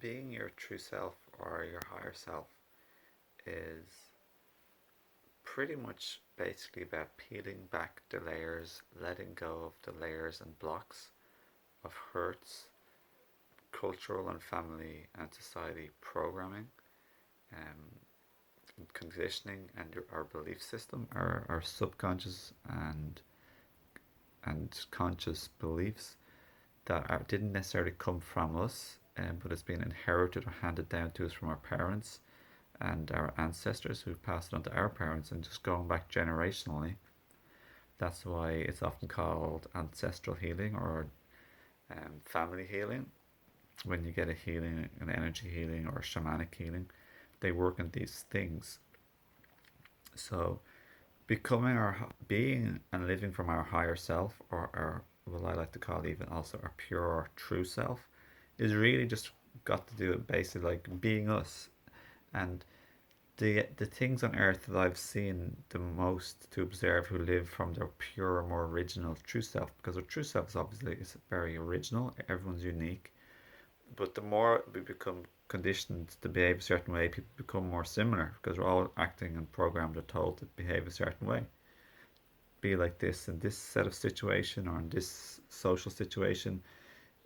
Being your true self or your higher self is pretty much basically about peeling back the layers, letting go of the layers and blocks of hurts, cultural and family and society programming, um, conditioning, and our belief system, our subconscious and conscious beliefs that didn't necessarily come from us, but it's been inherited or handed down to us from our parents and our ancestors who passed it on to our parents, and just going back generationally. That's why it's often called ancestral healing or family healing. When you get a healing, an energy healing or a shamanic healing, they work on these things. So becoming being and living from our higher self, or our, what I like to call even also our pure or true self, is really just got to do it basically like being us. And the things on earth that I've seen the most to observe who live from their pure, more original true self, because their true self is obviously is very original, everyone's unique. But the more we become conditioned to behave a certain way, people become more similar because we're all acting and programmed or told to behave a certain way. Be like this in this set of situation or in this social situation,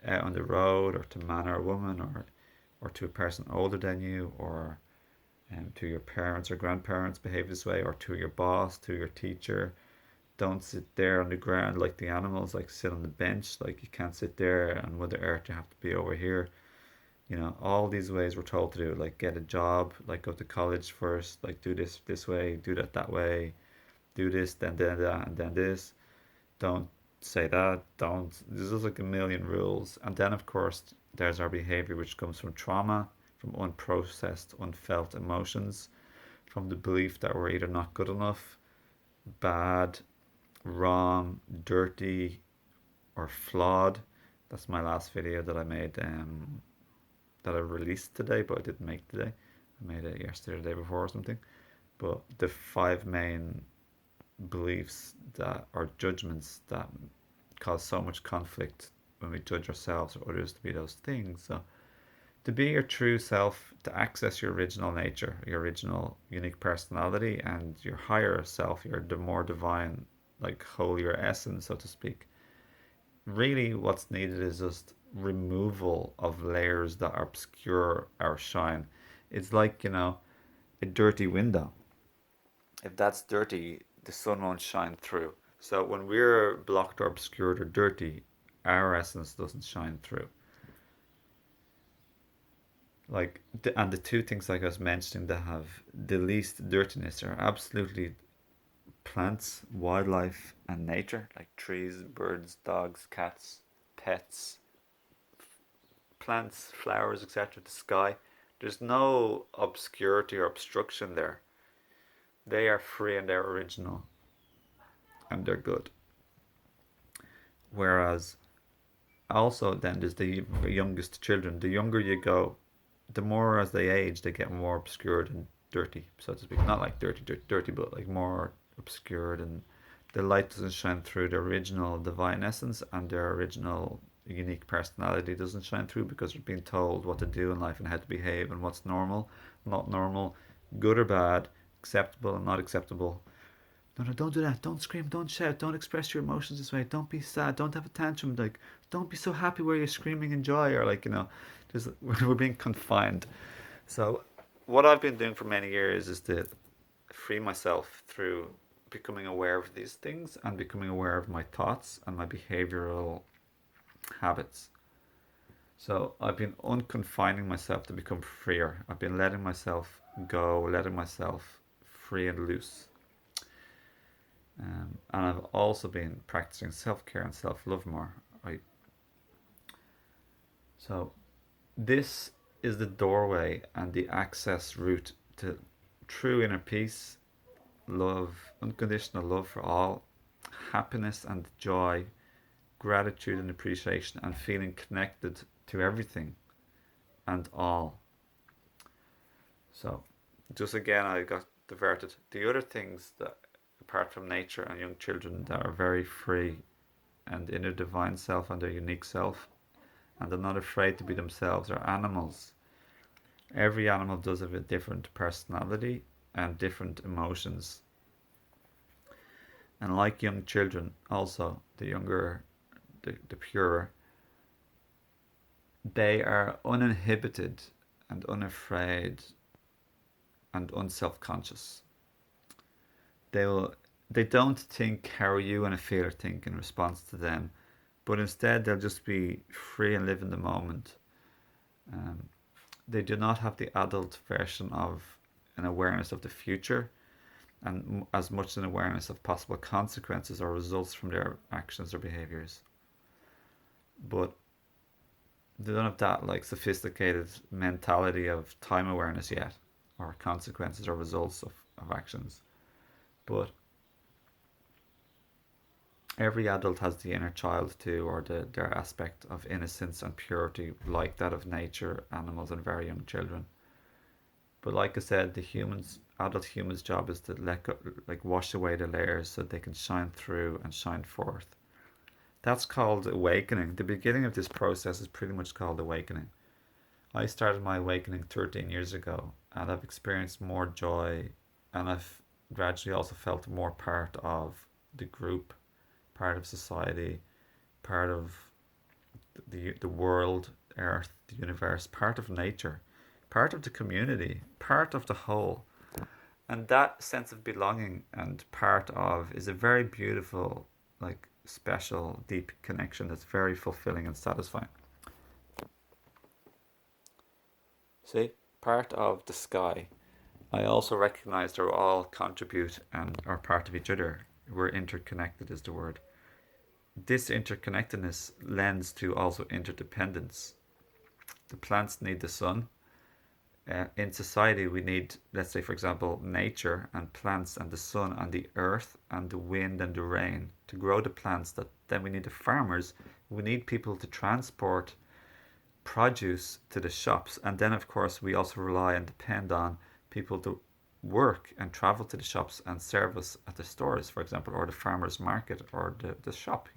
out on the road, or to man or woman, or to a person older than you, or to your parents or grandparents, behave this way, or to your boss, to your teacher. Don't sit there on the ground like the animals, like sit on the bench, like you can't sit there on Mother Earth, you have to be over here. All these ways we're told to do, like get a job, like go to college first, like do this way, do that way, do this, then that, and then this. Don't say that, don't. There's just like a million rules. And then, of course, there's our behavior, which comes from trauma, from unprocessed, unfelt emotions, from the belief that we're either not good enough, bad, wrong, dirty, or flawed. That's my last video that I made, that I released today, but I didn't make today. I made it yesterday, the day before, or something. But the five main beliefs that are judgments that cause so much conflict when we judge ourselves or others to be those things. So to be your true self, to access your original nature, your original unique personality, and your higher self, your the more divine, like holier essence, so to speak. Really, what's needed is just removal of layers that obscure our shine. It's like, a dirty window. If that's dirty, the sun won't shine through. So when we're blocked or obscured or dirty, our essence doesn't shine through. And the two things like I was mentioning that have the least dirtiness are absolutely plants, wildlife, and nature, like trees, birds, dogs, cats, pets, plants, flowers, etc. The sky. There's no obscurity or obstruction there. They are free and they're original and they're good. Whereas also then there's the youngest children. The younger you go, the more as they age, they get more obscured and dirty, so to speak. Not like dirty, dirty, dirty, but like more obscured, and the light doesn't shine through their original divine essence, and their original unique personality doesn't shine through because they're being told what to do in life and how to behave and what's normal, not normal, good or bad, acceptable and not acceptable. No, no, don't do that. Don't scream. Don't shout. Don't express your emotions this way. Don't be sad. Don't have a tantrum. Like, don't be so happy where you're screaming in joy, or like, just we're being confined. So, what I've been doing for many years is to free myself through becoming aware of these things and becoming aware of my thoughts and my behavioral habits. So, I've been unconfining myself to become freer. I've been letting myself go, letting myself free and loose. And I've also been practicing self care and self love more. Right. So this is the doorway and the access route to true inner peace, love, unconditional love for all, happiness and joy, gratitude and appreciation, and feeling connected to everything and all. So, just again, I got diverted. The other things that, apart from nature and young children, that are very free and in their divine self and their unique self, and they're not afraid to be themselves, are animals. Every animal does have a different personality and different emotions. And like young children, also, the younger, the purer, they are uninhibited and unafraid and unself conscious. They will they don't think how you and a feel or think in response to them, but instead they'll just be free and live in the moment. Um, they do not have the adult version of an awareness of the future and as much an awareness of possible consequences or results from their actions or behaviors. But they don't have that like sophisticated mentality of time awareness yet, or consequences or results of actions. But every adult has the inner child too, or their aspect of innocence and purity, like that of nature, animals, and very young children. But like I said, adult humans' job is to let go, like wash away the layers so they can shine through and shine forth. That's called awakening. The beginning of this process is pretty much called awakening. I started my awakening 13 years ago, and I've experienced more joy, and I've gradually also felt more part of the group, part of society, part of the world, earth, the universe, part of nature, part of the community, part of the whole. And that sense of belonging and part of is a very beautiful, like special, deep connection that's very fulfilling and satisfying. See, part of the sky. I also recognize they all contribute and are part of each other. We're interconnected, is the word. This interconnectedness lends to also interdependence. The plants need the sun. In society, we need, let's say, for example, nature and plants and the sun and the earth and the wind and the rain to grow the plants. That then we need the farmers. We need people to transport produce to the shops, and then of course we also rely and depend on people to work and travel to the shops and service at the stores, for example, or the farmers market or the shop,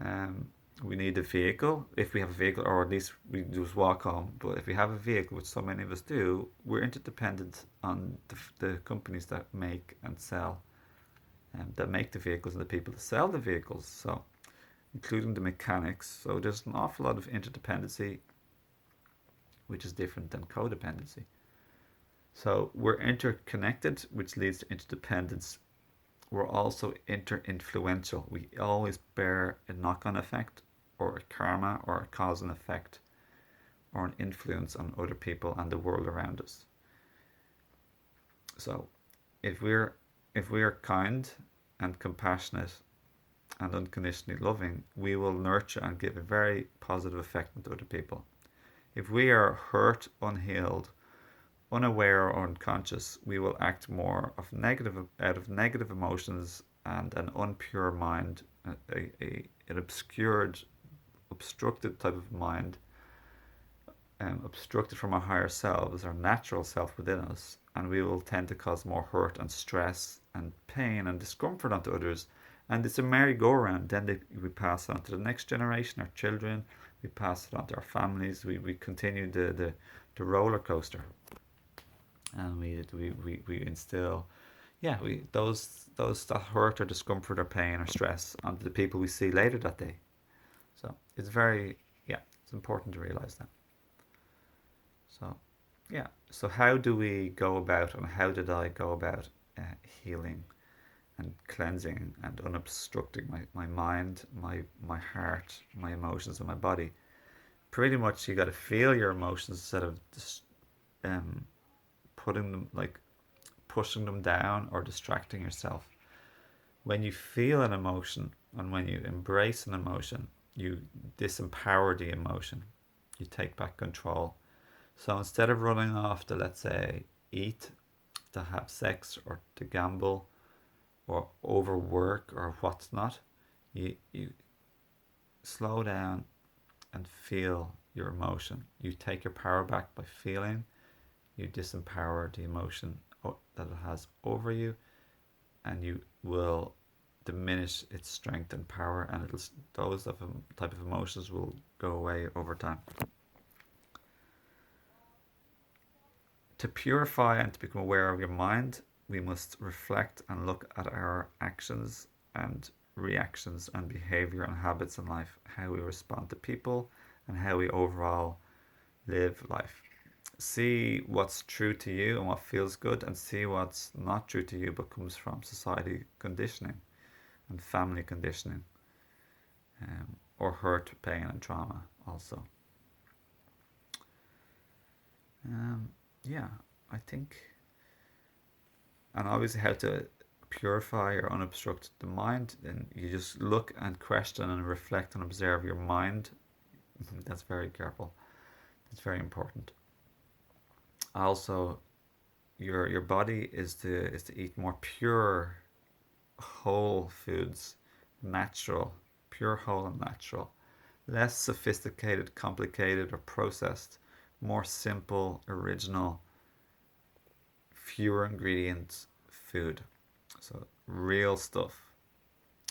um, we need a vehicle if we have a vehicle, or at least we just walk home. But if we have a vehicle, which so many of us do, we're interdependent on the companies that make and sell and that make the vehicles and the people that sell the vehicles, so including the mechanics. So there's an awful lot of interdependency, which is different than codependency. So we're interconnected, which leads to interdependence. We're also inter-influential. We always bear a knock-on effect, or a karma, or a cause and effect, or an influence on other people and the world around us. So if we're kind and compassionate and unconditionally loving, we will nurture and give a very positive effect to other people. If we are hurt, unhealed, unaware, or unconscious, we will act more of negative out of negative emotions and an unpure mind, an obstructed type of mind, obstructed from our higher selves, our natural self within us, and we will tend to cause more hurt and stress and pain and discomfort onto others. And it's a merry-go-round. Then we pass it on to the next generation, our children. We pass it on to our families. We continue the roller coaster, and we instill, yeah, we those that hurt or discomfort or pain or stress onto the people we see later that day. So it's very, yeah, it's important to realize that. So yeah, so how do we go about, and how did I go about healing and cleansing and unobstructing my mind, my heart, my emotions, and my body? Pretty much, you got to feel your emotions instead of just um, putting them, like pushing them down or distracting yourself. When you feel an emotion and when you embrace an emotion, you disempower the emotion. You take back control. So instead of running off to, let's say, eat, to have sex, or to gamble, or overwork, or what's not, you slow down and feel your emotion. You take your power back by feeling. You disempower the emotion that it has over you, and you will diminish its strength and power, and those type of emotions will go away over time. To purify and to become aware of your mind, we must reflect and look at our actions and reactions and behavior and habits in life, how we respond to people, and how we overall live life. See what's true to you and what feels good, and see what's not true to you but comes from society conditioning and family conditioning, or hurt, pain, and trauma also. Um, yeah, I think, and obviously how to purify or unobstruct the mind, then you just look and question and reflect and observe your mind. That's very careful. That's very important. Also, your body is to eat more pure, whole foods, natural, pure, whole, and natural. Less sophisticated, complicated, or processed. More simple, original, fewer ingredients food. So real stuff,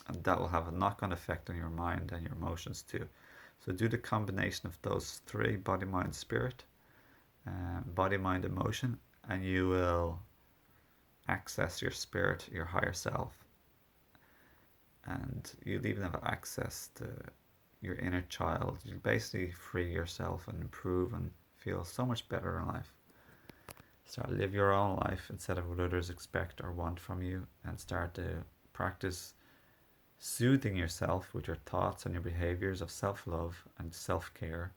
and that will have a knock-on effect on your mind and your emotions too. So do the combination of those three: body, mind, spirit, body, mind, emotion, and you will access your spirit, your higher self, and you'll even have access to your inner child. You basically free yourself and improve and feel so much better in life. Start to live your own life instead of what others expect or want from you, and start to practice soothing yourself with your thoughts and your behaviors of self-love and self-care,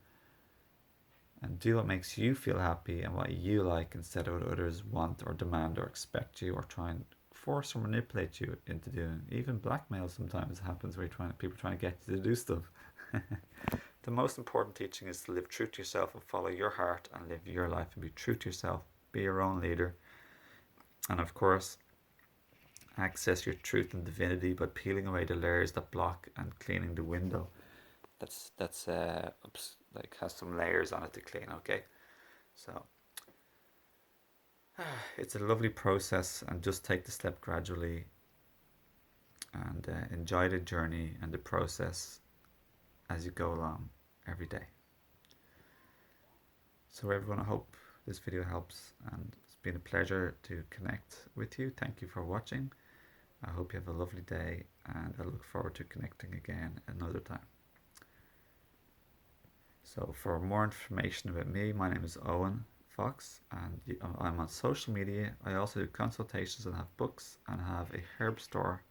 and do what makes you feel happy and what you like instead of what others want or demand or expect you or try and force or manipulate you into doing. Even blackmail sometimes happens where people trying to get you to do stuff. The most important teaching is to live true to yourself and follow your heart and live your life and be true to yourself. Be your own leader. And of course, access your truth and divinity by peeling away the layers that block and cleaning the window. That's like has some layers on it to clean. Okay, so it's a lovely process, and just take the step gradually, and enjoy the journey and the process as you go along every day. So everyone, I hope this video helps, and it's been a pleasure to connect with you. Thank you for watching. I hope you have a lovely day, and I look forward to connecting again another time. So for more information about me, my name is Owen Fox, and I'm on social media. I also do consultations and have books, and have a herb store,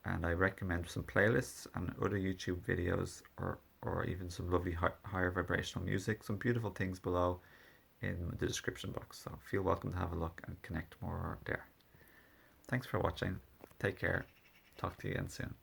and I recommend some playlists and other YouTube videos, or even some lovely higher vibrational music, some beautiful things below in the description box. So feel welcome to have a look and connect more there. Thanks for watching. Take care. Talk to you again soon.